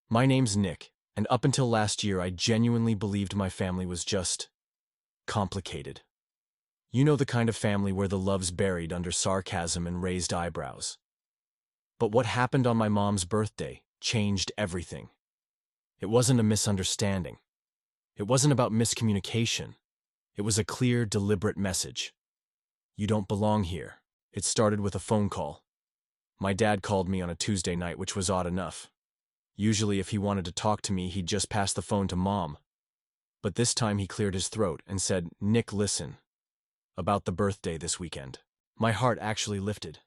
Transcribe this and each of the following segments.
My name's Nick, and up until last year I genuinely believed my family was just complicated. You know, the kind of family where the love's buried under sarcasm and raised eyebrows. But what happened on my mom's birthday changed everything. It wasn't a misunderstanding. It wasn't about miscommunication. It was a clear, deliberate message. You don't belong here. It started with a phone call. My dad called me on a Tuesday night, which was odd enough. Usually if he wanted to talk to me, he'd just pass the phone to Mom. But this time he cleared his throat and said, "Nick, listen. About the birthday this weekend." My heart actually lifted.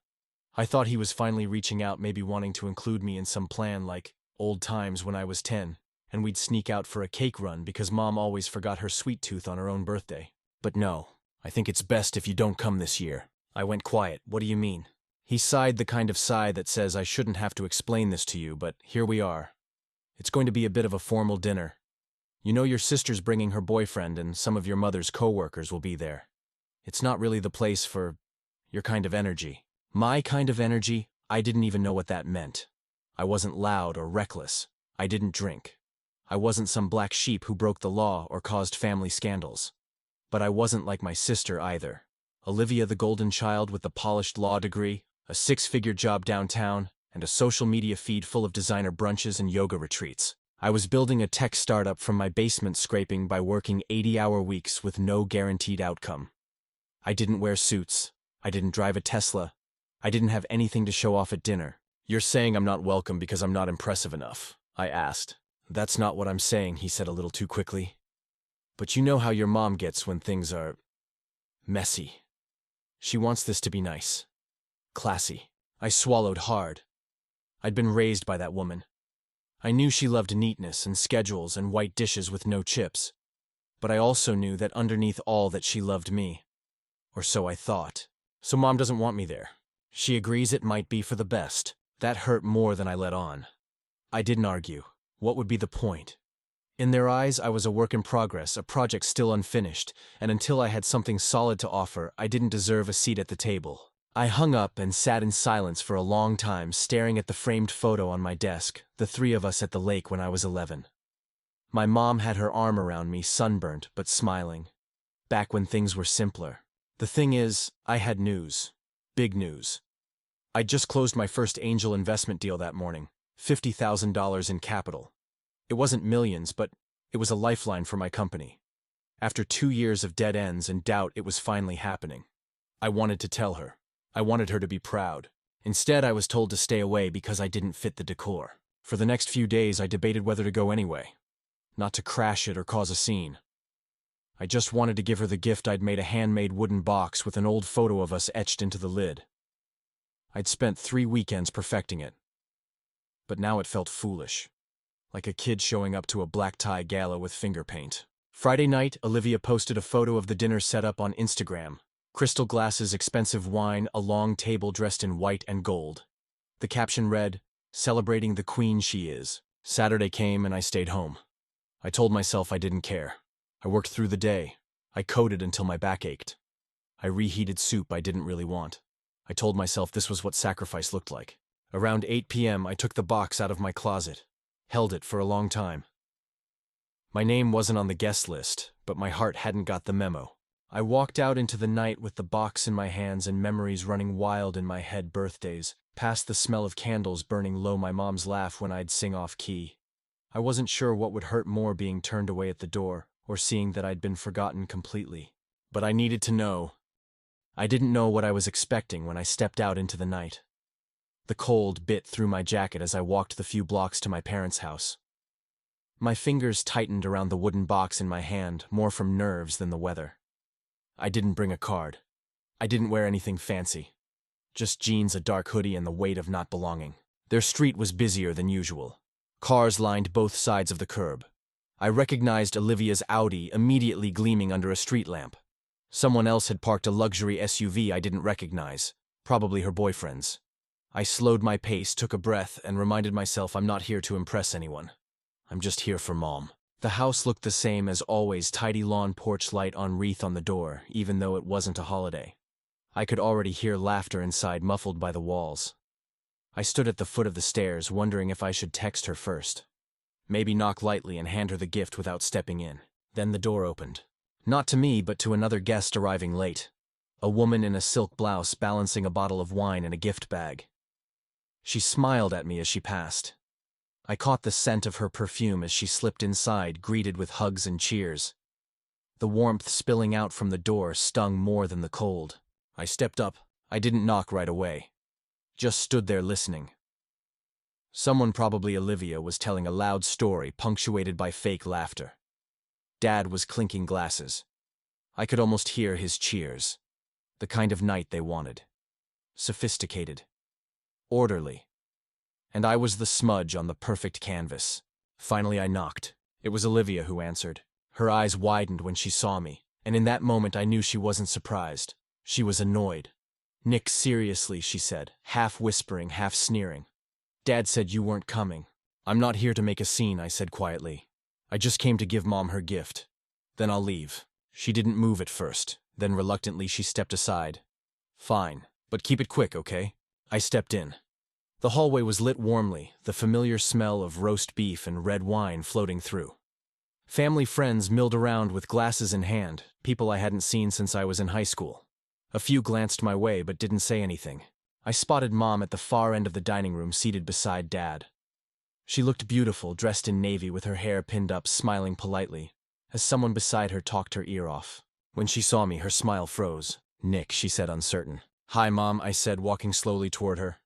I thought he was finally reaching out, maybe wanting to include me in some plan like old times when I was 10, and we'd sneak out for a cake run because Mom always forgot her sweet tooth on her own birthday. But no, I think it's best if you don't come this year. I went quiet. What do you mean? He sighed, the kind of sigh that says I shouldn't have to explain this to you, but here we are. It's going to be a bit of a formal dinner. You know, your sister's bringing her boyfriend and some of your mother's co-workers will be there. It's not really the place for your kind of energy. My kind of energy? I didn't even know what that meant. I wasn't loud or reckless. I didn't drink. I wasn't some black sheep who broke the law or caused family scandals. But I wasn't like my sister either. Olivia, the golden child with the polished law degree, a six-figure job downtown, and a social media feed full of designer brunches and yoga retreats. I was building a tech startup from my basement scraping by working 80-hour weeks with no guaranteed outcome. I didn't wear suits. I didn't drive a Tesla. I didn't have anything to show off at dinner. You're saying I'm not welcome because I'm not impressive enough? I asked. That's not what I'm saying, he said a little too quickly. But you know how your mom gets when things are messy. She wants this to be nice. Classy. I swallowed hard. I'd been raised by that woman. I knew she loved neatness and schedules and white dishes with no chips. But I also knew that underneath all that she loved me. Or so I thought. So Mom doesn't want me there. She agrees it might be for the best. That hurt more than I let on. I didn't argue. What would be the point? In their eyes, I was a work in progress, a project still unfinished, and until I had something solid to offer, I didn't deserve a seat at the table. I hung up and sat in silence for a long time, staring at the framed photo on my desk, the three of us at the lake when I was 11. My mom had her arm around me, sunburnt but smiling. Back when things were simpler. The thing is, I had news. Big news. I'd just closed my first angel investment deal that morning, $50,000 in capital. It wasn't millions, but it was a lifeline for my company. After 2 years of dead ends and doubt, it was finally happening. I wanted to tell her. I wanted her to be proud. Instead, I was told to stay away because I didn't fit the decor. For the next few days, I debated whether to go anyway. Not to crash it or cause a scene. I just wanted to give her the gift. I'd made a handmade wooden box with an old photo of us etched into the lid. I'd spent 3 weekends perfecting it. But now it felt foolish. Like a kid showing up to a black tie gala with finger paint. Friday night, Olivia posted a photo of the dinner set up on Instagram. Crystal glasses, expensive wine, a long table dressed in white and gold. The caption read, "Celebrating the queen she is." Saturday came and I stayed home. I told myself I didn't care. I worked through the day. I coded until my back ached. I reheated soup I didn't really want. I told myself this was what sacrifice looked like. Around 8 p.m., I took the box out of my closet. Held it for a long time. My name wasn't on the guest list, but my heart hadn't got the memo. I walked out into the night with the box in my hands and memories running wild in my head. Birthdays, past the smell of candles burning low, my mom's laugh when I'd sing off key. I wasn't sure what would hurt more, being turned away at the door, or seeing that I'd been forgotten completely. But I needed to know. I didn't know what I was expecting when I stepped out into the night. The cold bit through my jacket as I walked the few blocks to my parents' house. My fingers tightened around the wooden box in my hand, more from nerves than the weather. I didn't bring a card. I didn't wear anything fancy. Just jeans, a dark hoodie, and the weight of not belonging. Their street was busier than usual. Cars lined both sides of the curb. I recognized Olivia's Audi immediately gleaming under a street lamp. Someone else had parked a luxury SUV I didn't recognize, probably her boyfriend's. I slowed my pace, took a breath, and reminded myself I'm not here to impress anyone. I'm just here for Mom. The house looked the same as always, tidy lawn porch light on wreath on the door, even though it wasn't a holiday. I could already hear laughter inside, muffled by the walls. I stood at the foot of the stairs, wondering if I should text her first. Maybe knock lightly and hand her the gift without stepping in. Then the door opened. Not to me, but to another guest arriving late. A woman in a silk blouse balancing a bottle of wine in a gift bag. She smiled at me as she passed. I caught the scent of her perfume as she slipped inside, greeted with hugs and cheers. The warmth spilling out from the door stung more than the cold. I stepped up. I didn't knock right away. Just stood there listening. Someone, probably Olivia, was telling a loud story punctuated by fake laughter. Dad was clinking glasses. I could almost hear his cheers. The kind of night they wanted. Sophisticated. Orderly. And I was the smudge on the perfect canvas. Finally I knocked. It was Olivia who answered. Her eyes widened when she saw me, and in that moment I knew she wasn't surprised. She was annoyed. "Nick, seriously," she said, half whispering, half sneering. "Dad said you weren't coming." "I'm not here to make a scene," I said quietly. "I just came to give Mom her gift. Then I'll leave." She didn't move at first. Then reluctantly she stepped aside. "Fine, but keep it quick, okay?" I stepped in. The hallway was lit warmly, the familiar smell of roast beef and red wine floating through. Family friends milled around with glasses in hand, people I hadn't seen since I was in high school. A few glanced my way but didn't say anything. I spotted Mom at the far end of the dining room, seated beside Dad. She looked beautiful, dressed in navy with her hair pinned up, smiling politely, as someone beside her talked her ear off. When she saw me, her smile froze. "Nick," she said, uncertain. "Hi, Mom," I said, walking slowly toward her.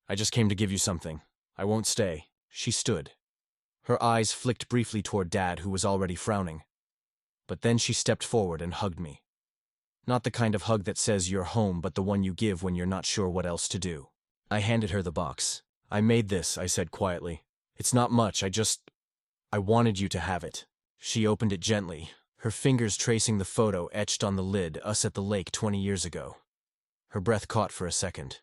"I just came to give you something. I won't stay." She stood. Her eyes flicked briefly toward Dad, who was already frowning. But then she stepped forward and hugged me. Not the kind of hug that says you're home, but the one you give when you're not sure what else to do. I handed her the box. "I made this," I said quietly. "It's not much, I wanted you to have it." She opened it gently, her fingers tracing the photo etched on the lid, us at the lake 20 years ago. Her breath caught for a second.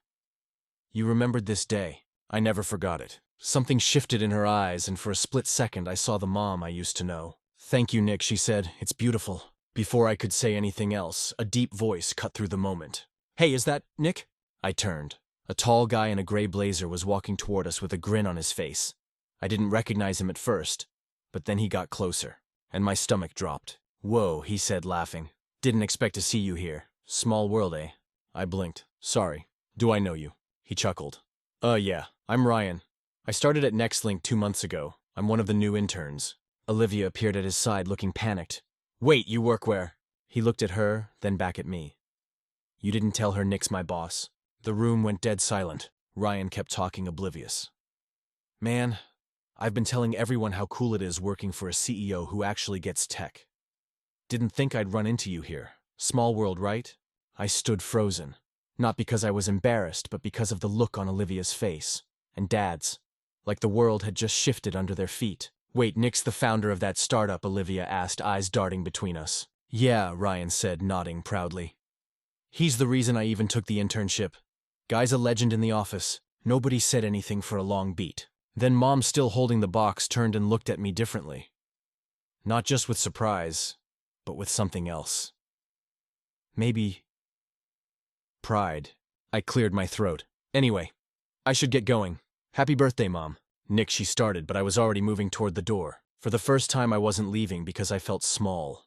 "You remembered this day." I never forgot it. Something shifted in her eyes, and for a split second I saw the Mom I used to know. "Thank you, Nick," she said. "It's beautiful." Before I could say anything else, a deep voice cut through the moment. "Hey, is that Nick?" I turned. A tall guy in a gray blazer was walking toward us with a grin on his face. I didn't recognize him at first, but then he got closer, and my stomach dropped. "Whoa," he said, laughing. "Didn't expect to see you here. Small world, eh?" I blinked. "Sorry. Do I know you?" He chuckled. Yeah, I'm Ryan. I started at NextLink 2 months ago. I'm one of the new interns." Olivia appeared at his side, looking panicked. "Wait, you work where?" He looked at her, then back at me. "You didn't tell her Nick's my boss." The room went dead silent. Ryan kept talking, oblivious. "Man, I've been telling everyone how cool it is working for a CEO who actually gets tech. Didn't think I'd run into you here. Small world, right?" I stood frozen. Not because I was embarrassed, but because of the look on Olivia's face. And Dad's. Like the world had just shifted under their feet. "Wait, Nick's the founder of that startup?" Olivia asked, eyes darting between us. "Yeah," Ryan said, nodding proudly. "He's the reason I even took the internship. Guy's a legend in the office." Nobody said anything for a long beat. Then Mom, still holding the box, turned and looked at me differently. Not just with surprise, but with something else. Maybe pride. I cleared my throat. "Anyway, I should get going. Happy birthday, Mom." "Nick," she started, but I was already moving toward the door. For the first time, I wasn't leaving because I felt small.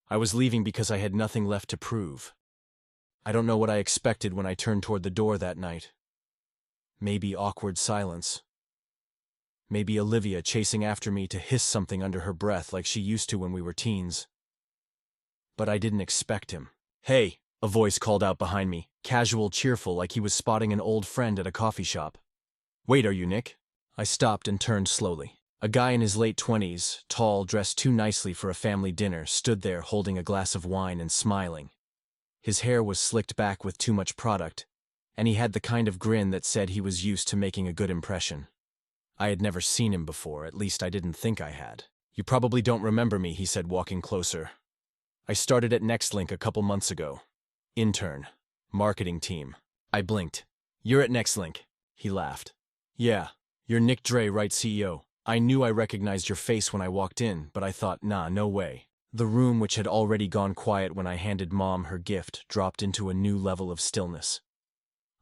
I was leaving because I had nothing left to prove. I don't know what I expected when I turned toward the door that night. Maybe awkward silence. Maybe Olivia chasing after me to hiss something under her breath like she used to when we were teens. But I didn't expect him. "Hey," a voice called out behind me, casual, cheerful, like he was spotting an old friend at a coffee shop. "Wait, are you Nick?" I stopped and turned slowly. A guy in his late 20s, tall, dressed too nicely for a family dinner, stood there holding a glass of wine and smiling. His hair was slicked back with too much product, and he had the kind of grin that said he was used to making a good impression. I had never seen him before, at least I didn't think I had. "You probably don't remember me," he said, walking closer. "I started at NextLink a couple months ago. Intern. Marketing team." I blinked. "You're at NextLink." He laughed. "Yeah, you're Nick Dre, right, CEO. I knew I recognized your face when I walked in, but I thought, nah, no way." The room, which had already gone quiet when I handed Mom her gift, dropped into a new level of stillness.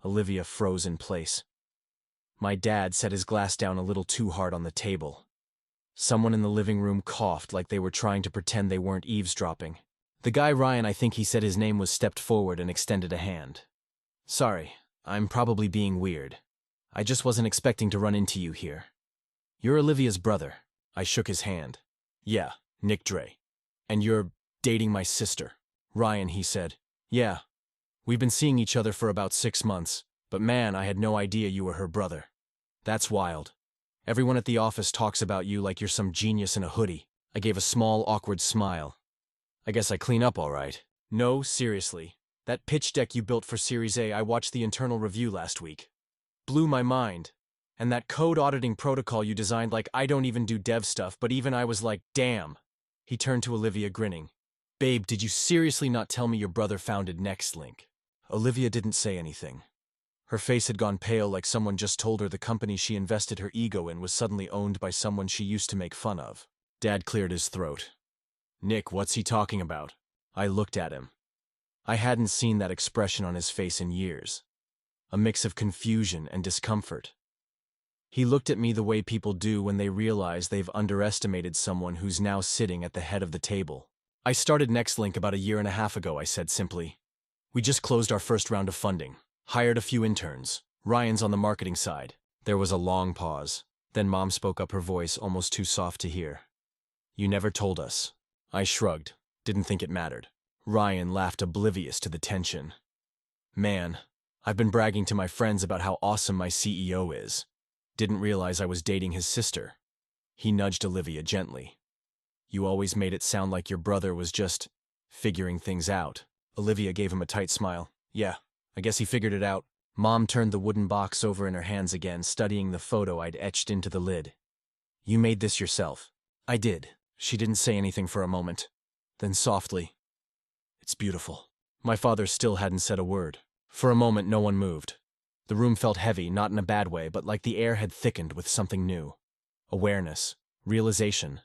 Olivia froze in place. My dad set his glass down a little too hard on the table. Someone in the living room coughed like they were trying to pretend they weren't eavesdropping. The guy Ryan, I think he said his name was, stepped forward and extended a hand. Sorry, I'm probably being weird. I just wasn't expecting to run into you here. You're Olivia's brother. I shook his hand. Yeah, Nick Dre. And you're dating my sister. Ryan, he said. Yeah. We've been seeing each other for about 6 months, but man, I had no idea you were her brother. That's wild. Everyone at the office talks about you like you're some genius in a hoodie. I gave a small, awkward smile. I guess I clean up all right. No, seriously. That pitch deck you built for Series A, I watched the internal review last week. Blew my mind. And that code auditing protocol you designed, like, I don't even do dev stuff, but even I was like, damn. He turned to Olivia, grinning. Babe, did you seriously not tell me your brother founded Nextlink? Olivia didn't say anything. Her face had gone pale, like someone just told her the company she invested her ego in was suddenly owned by someone she used to make fun of. Dad cleared his throat. Nick, what's he talking about? I looked at him. I hadn't seen that expression on his face in years. A mix of confusion and discomfort. He looked at me the way people do when they realize they've underestimated someone who's now sitting at the head of the table. I started Nextlink about 1.5 years ago, I said simply. We just closed our first round of funding. Hired a few interns. Ryan's on the marketing side. There was a long pause. Then Mom spoke up, her voice almost too soft to hear. You never told us. I shrugged. Didn't think it mattered. Ryan laughed, oblivious to the tension. Man, I've been bragging to my friends about how awesome my CEO is. Didn't realize I was dating his sister. He nudged Olivia gently. You always made it sound like your brother was just figuring things out. Olivia gave him a tight smile. Yeah, I guess he figured it out. Mom turned the wooden box over in her hands again, studying the photo I'd etched into the lid. You made this yourself. I did. She didn't say anything for a moment. Then softly, it's beautiful. My father still hadn't said a word. For a moment, no one moved. The room felt heavy, not in a bad way, but like the air had thickened with something new. Awareness, realization,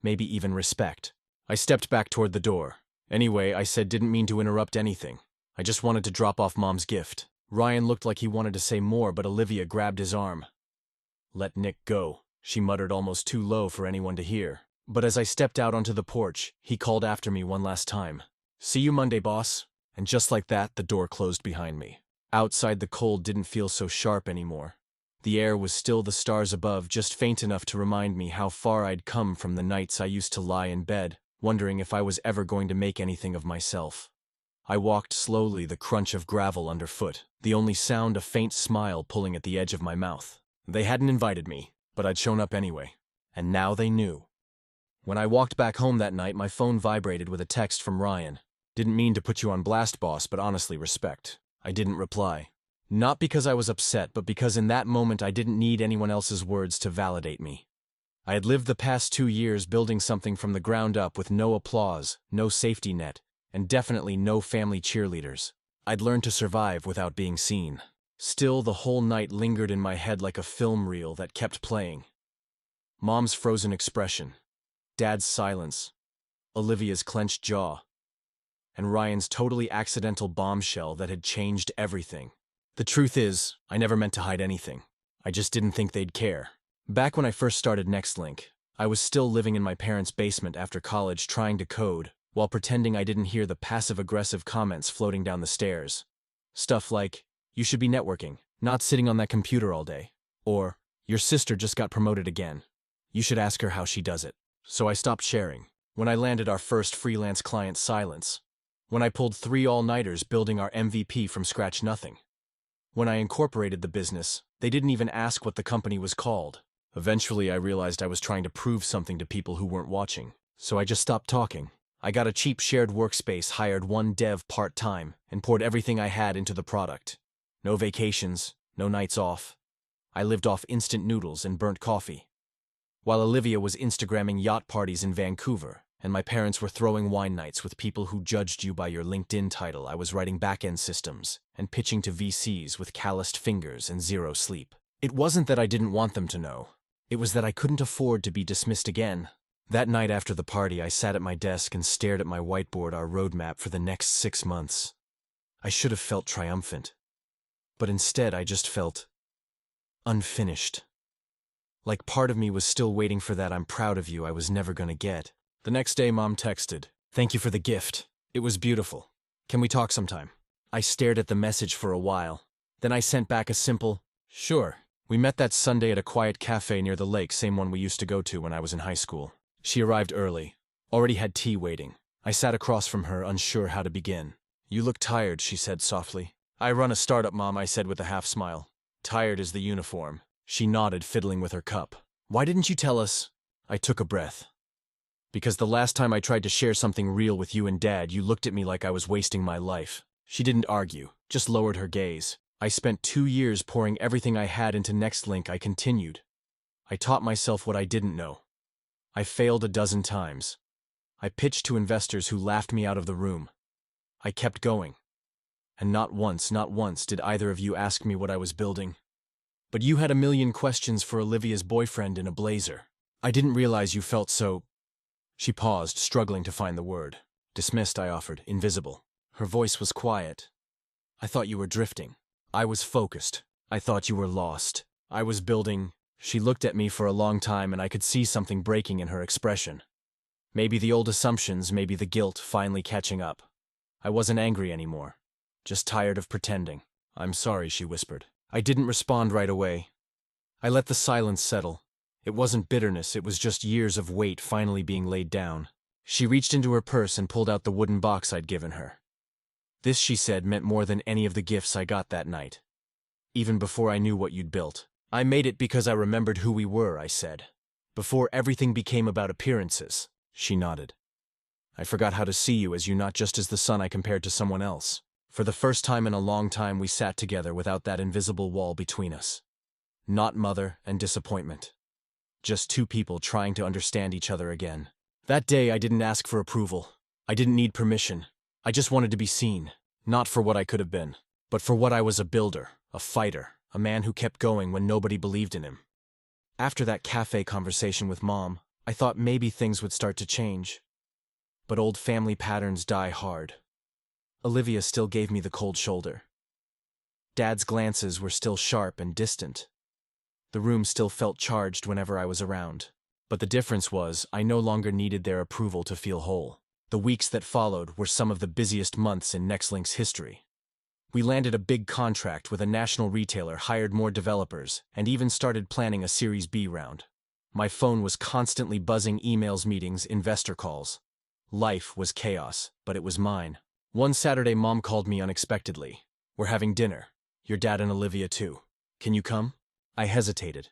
maybe even respect. I stepped back toward the door. Anyway, I said, didn't mean to interrupt anything. I just wanted to drop off Mom's gift. Ryan looked like he wanted to say more, but Olivia grabbed his arm. Let Nick go, she muttered almost too low for anyone to hear. But as I stepped out onto the porch, he called after me one last time. See you Monday, boss. And just like that, the door closed behind me. Outside, the cold didn't feel so sharp anymore. The air was still the stars above, just faint enough to remind me how far I'd come from the nights I used to lie in bed, wondering if I was ever going to make anything of myself. I walked slowly, the crunch of gravel underfoot, the only sound a faint smile pulling at the edge of my mouth. They hadn't invited me, but I'd shown up anyway. And now they knew. When I walked back home that night, my phone vibrated with a text from Ryan. Didn't mean to put you on blast, boss, but honestly, respect. I didn't reply. Not because I was upset, but because in that moment I didn't need anyone else's words to validate me. I had lived the past 2 years building something from the ground up with no applause, no safety net, and definitely no family cheerleaders. I'd learned to survive without being seen. Still, the whole night lingered in my head like a film reel that kept playing. Mom's frozen expression, Dad's silence, Olivia's clenched jaw, and Ryan's totally accidental bombshell that had changed everything. The truth is, I never meant to hide anything. I just didn't think they'd care. Back when I first started Nextlink, I was still living in my parents' basement after college trying to code, while pretending I didn't hear the passive-aggressive comments floating down the stairs. Stuff like, you should be networking, not sitting on that computer all day. Or, your sister just got promoted again. You should ask her how she does it. So I stopped sharing. When I landed our first freelance client, Silence. When I pulled 3 all-nighters building our MVP from scratch, nothing. When I incorporated the business, they didn't even ask what the company was called. Eventually, I realized I was trying to prove something to people who weren't watching. So I just stopped talking. I got a cheap shared workspace, hired 1 dev part-time, and poured everything I had into the product. No vacations, no nights off. I lived off instant noodles and burnt coffee. While Olivia was Instagramming yacht parties in Vancouver, and my parents were throwing wine nights with people who judged you by your LinkedIn title, I was writing back-end systems and pitching to VCs with calloused fingers and 0 sleep. It wasn't that I didn't want them to know. It was that I couldn't afford to be dismissed again. That night after the party, I sat at my desk and stared at my whiteboard, our roadmap for the next 6 months. I should have felt triumphant. But instead, I just felt unfinished. Like part of me was still waiting for that "I'm proud of you" I was never gonna get. The next day, Mom texted, "Thank you for the gift. It was beautiful. Can we talk sometime?" I stared at the message for a while. Then I sent back a simple, "Sure." We met that Sunday at a quiet cafe near the lake, same one we used to go to when I was in high school. She arrived early, already had tea waiting. I sat across from her, unsure how to begin. "You look tired," she said softly. "I run a startup, Mom," I said with a half smile. "Tired is the uniform." She nodded, fiddling with her cup. "Why didn't you tell us?" I took a breath. "Because the last time I tried to share something real with you and Dad, you looked at me like I was wasting my life." She didn't argue, just lowered her gaze. "I spent 2 years pouring everything I had into Nextlink," I continued. "I taught myself what I didn't know. I failed a dozen times. I pitched to investors who laughed me out of the room. I kept going. And not once did either of you ask me what I was building. But you had a million questions for Olivia's boyfriend in a blazer. I didn't realize you felt so—" She paused, struggling to find the word. "Dismissed," I offered, "invisible." Her voice was quiet. "I thought you were drifting." I was focused. "I thought you were lost." I was building. She looked at me for a long time, and I could see something breaking in her expression. Maybe the old assumptions, maybe the guilt finally catching up. I wasn't angry anymore, just tired of pretending. "I'm sorry," she whispered. I didn't respond right away. I let the silence settle. It wasn't bitterness, it was just years of weight finally being laid down. She reached into her purse and pulled out the wooden box I'd given her. "This," she said, "meant more than any of the gifts I got that night. Even before I knew what you'd built. I made it because I remembered who we were," I said. "Before everything became about appearances." She nodded. "I forgot how to see you as you, not just as the son I compared to someone else." For the first time in a long time, we sat together without that invisible wall between us. Not mother and disappointment. Just two people trying to understand each other again. That day, I didn't ask for approval. I didn't need permission. I just wanted to be seen. Not for what I could have been, but for what I was: a builder, a fighter, a man who kept going when nobody believed in him. After that cafe conversation with Mom, I thought maybe things would start to change. But old family patterns die hard. Olivia still gave me the cold shoulder. Dad's glances were still sharp and distant. The room still felt charged whenever I was around. But the difference was, I no longer needed their approval to feel whole. The weeks that followed were some of the busiest months in Nextlink's history. We landed a big contract with a national retailer, hired more developers, and even started planning a Series B round. My phone was constantly buzzing: emails, meetings, investor calls. Life was chaos, but it was mine. One Saturday, Mom called me unexpectedly. "We're having dinner. Your dad and Olivia too. Can you come?" I hesitated.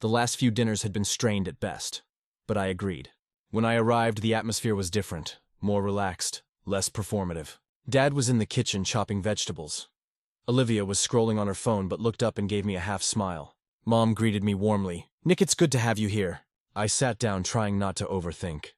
The last few dinners had been strained at best, but I agreed. When I arrived, the atmosphere was different, more relaxed, less performative. Dad was in the kitchen chopping vegetables. Olivia was scrolling on her phone but looked up and gave me a half smile. Mom greeted me warmly. "Nick, it's good to have you here." I sat down, trying not to overthink.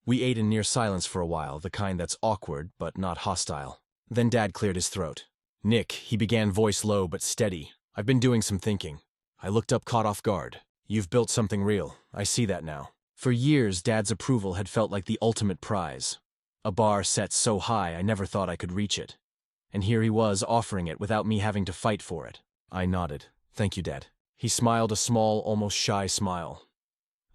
We ate in near silence for a while, the kind that's awkward but not hostile. Then Dad cleared his throat. "Nick," he began, voice low but steady, "I've been doing some thinking." I looked up, caught off guard. "You've built something real. I see that now." For years, Dad's approval had felt like the ultimate prize. A bar set so high I never thought I could reach it. And here he was, offering it without me having to fight for it. I nodded. "Thank you, Dad." He smiled, a small, almost shy smile.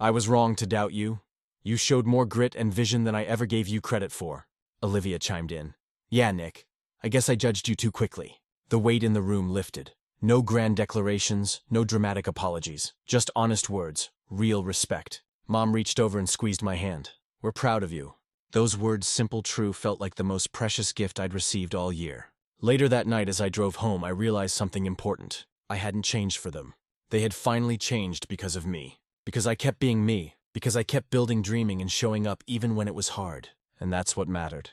"I was wrong to doubt you. You showed more grit and vision than I ever gave you credit for." Olivia chimed in. "Yeah, Nick. I guess I judged you too quickly." The weight in the room lifted. No grand declarations, no dramatic apologies. Just honest words, real respect. Mom reached over and squeezed my hand. "We're proud of you." Those words, simple, true, felt like the most precious gift I'd received all year. Later that night, as I drove home, I realized something important. I hadn't changed for them. They had finally changed because of me. Because I kept being me. Because I kept building, dreaming, and showing up even when it was hard. And that's what mattered.